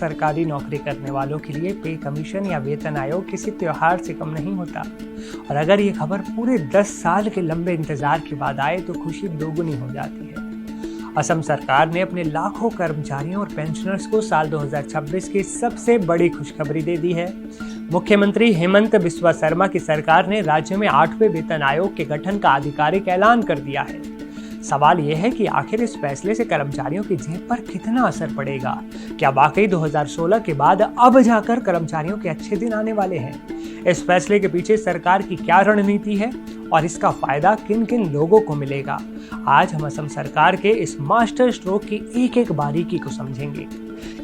सरकारी नौकरी करने वालों के लिए पे कमीशन या वेतन आयोग किसी त्योहार से कम नहीं होता। और अगर ये खबर पूरे 10 साल के लंबे इंतजार के बाद आए तो खुशी दोगुनी हो जाती है। असम सरकार ने अपने लाखों कर्मचारियों और पेंशनर्स को साल 2026 की सबसे बड़ी खुशखबरी दे दी है। मुख्यमंत्री हेमंत बिस्वा शर्मा की सरकार ने राज्य में 8वें वेतन आयोग के गठन का आधिकारिक ऐलान कर दिया है। सवाल यह है कि आखिर इस फैसले से कर्मचारियों की जेब पर कितना असर पड़ेगा। क्या वाकई 2016 के बाद अब जाकर कर्मचारियों के अच्छे दिन आने वाले हैं? इस फैसले के पीछे सरकार की क्या रणनीति है और इसका फायदा किन किन लोगों को मिलेगा? आज हम असम सरकार के इस मास्टर स्ट्रोक की एक एक बारीकी को समझेंगे।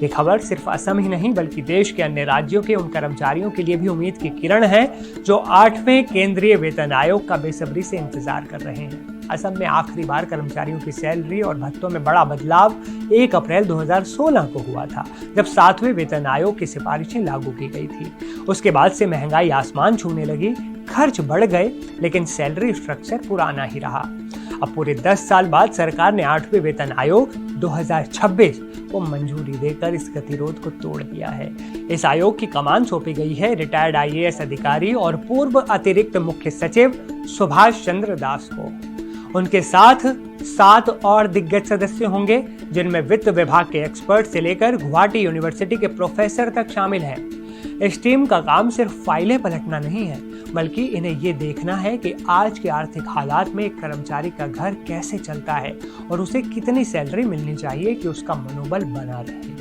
ये खबर सिर्फ असम ही नहीं बल्कि देश के अन्य राज्यों के उन कर्मचारियों के लिए भी उम्मीद की किरण है जो 8वें केंद्रीय वेतन आयोग का बेसब्री से इंतजार कर रहे हैं। असम में आखिरी बार कर्मचारियों की सैलरी और भत्तों में बड़ा बदलाव 1 अप्रैल 2016 को हुआ था, जब 7वें वेतन आयोग की सिफारिशें लागू की गई थी। उसके बाद से महंगाई आसमान छूने लगी, खर्च बढ़ गए, लेकिन सैलरी स्ट्रक्चर पुराना ही रहा। अब पूरे 10 साल बाद सरकार ने 8वें वेतन आयोग 2026 को मंजूरी देकर इस गतिरोध को तोड़ दिया है। इस आयोग की कमान सौंपी गई है रिटायर्ड IAS अधिकारी और पूर्व अतिरिक्त मुख्य सचिव सुभाष चंद्र दास को। उनके साथ 7 और दिग्गज सदस्य होंगे, जिनमें वित्त विभाग के एक्सपर्ट से लेकर गुवाहाटी यूनिवर्सिटी के प्रोफेसर तक शामिल हैं। इस टीम का काम सिर्फ फाइलें पलटना नहीं है, बल्कि इन्हें ये देखना है कि आज के आर्थिक हालात में एक कर्मचारी का घर कैसे चलता है और उसे कितनी सैलरी मिलनी चाहिए कि उसका मनोबल बना रहे।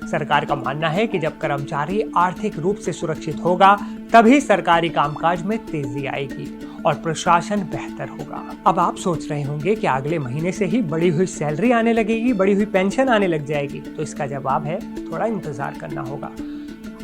सरकार का मानना है कि जब कर्मचारी आर्थिक रूप से सुरक्षित होगा, तभी सरकारी कामकाज में तेजी आएगी और प्रशासन बेहतर होगा। अब आप सोच रहे होंगे कि अगले महीने से ही बढ़ी हुई सैलरी आने लगेगी, बढ़ी हुई पेंशन आने लग जाएगी। तो इसका जवाब है, थोड़ा इंतजार करना होगा।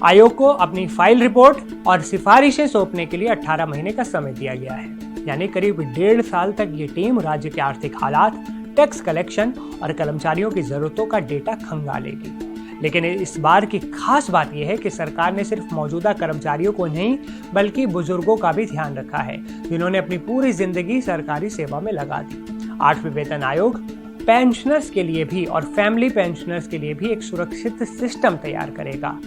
आयोग को अपनी फाइल रिपोर्ट और सिफारिशें सौंपने के लिए 18 महीने का समय दिया गया है, यानी करीब 1.5 साल तक ये टीम राज्य के आर्थिक हालात, टैक्स कलेक्शन और कर्मचारियों की जरूरतों का डेटा खंगालेगी। लेकिन इस बार की खास बात यह है कि सरकार ने सिर्फ मौजूदा कर्मचारियों को नहीं बल्कि बुजुर्गों का भी ध्यान रखा है, जिन्होंने अपनी पूरी जिंदगी सरकारी सेवा में लगा दी। 8वें वेतन आयोग पेंशनर्स के लिए भी और फैमिली पेंशनर्स के लिए भी एक सुरक्षित सिस्टम तैयार करेगा।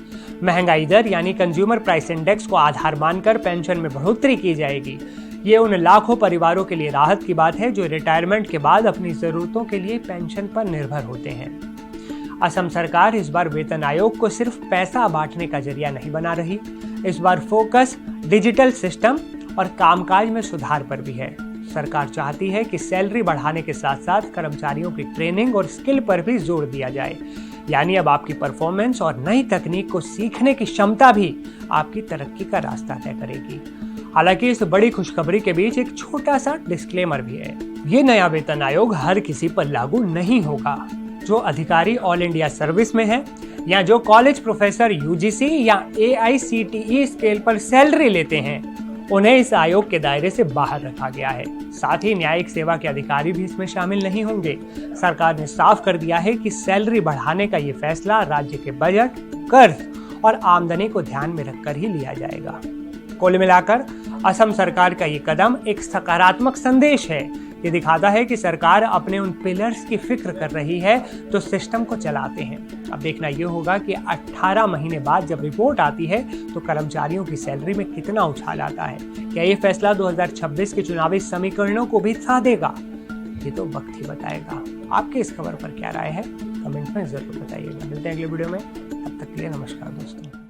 महंगाई दर यानी कंज्यूमर प्राइस इंडेक्स को आधार मानकर पेंशन में बढ़ोतरी की जाएगी। ये उन लाखों परिवारों के लिए राहत की बात है जो रिटायरमेंट के बाद अपनी जरूरतों के लिए पेंशन पर निर्भर होते हैं। असम सरकार इस बार वेतन आयोग को सिर्फ पैसा बांटने का जरिया नहीं बना रही। इस बार फोकस डिजिटल सिस्टम और कामकाज में सुधार पर भी है। सरकार चाहती है कि सैलरी बढ़ाने के साथ साथ कर्मचारियों की ट्रेनिंग और स्किल पर भी जोर दिया जाए, यानी अब आपकी परफॉर्मेंस और नई तकनीक को सीखने की क्षमता भी आपकी तरक्की का रास्ता तय करेगी। हालांकि इस बड़ी खुशखबरी के बीच एक छोटा सा डिस्क्लेमर भी है। ये नया वेतन आयोग हर किसी पर लागू नहीं होगा। जो अधिकारी ऑल इंडिया सर्विस में है या जो कॉलेज प्रोफेसर UGC या AICTE स्केल पर सैलरी लेते हैं, उन्हें इस आयोग के दायरे से बाहर रखा गया है। साथ ही न्यायिक सेवा के अधिकारी भी इसमें शामिल नहीं होंगे। सरकार ने साफ कर दिया है कि सैलरी बढ़ाने का ये फैसला राज्य के बजट, कर्ज और आमदनी को ध्यान में रखकर ही लिया जाएगा। कुल मिलाकर असम सरकार का ये कदम एक सकारात्मक संदेश है। ये दिखाता है कि सरकार अपने उन पिलर्स की फिक्र कर रही है जो सिस्टम को चलाते हैं। अब देखना ये होगा कि 18 महीने बाद जब रिपोर्ट आती है तो कर्मचारियों की सैलरी में कितना उछाल आता है। क्या ये फैसला 2026 के चुनावी समीकरणों को भी साथ देगा? ये तो वक्त ही बताएगा। आपके इस खबर पर क्या राय है? कमेंट में जरूर बताइएगा। मिलते हैं अगले वीडियो में, तब तक के लिए नमस्कार दोस्तों।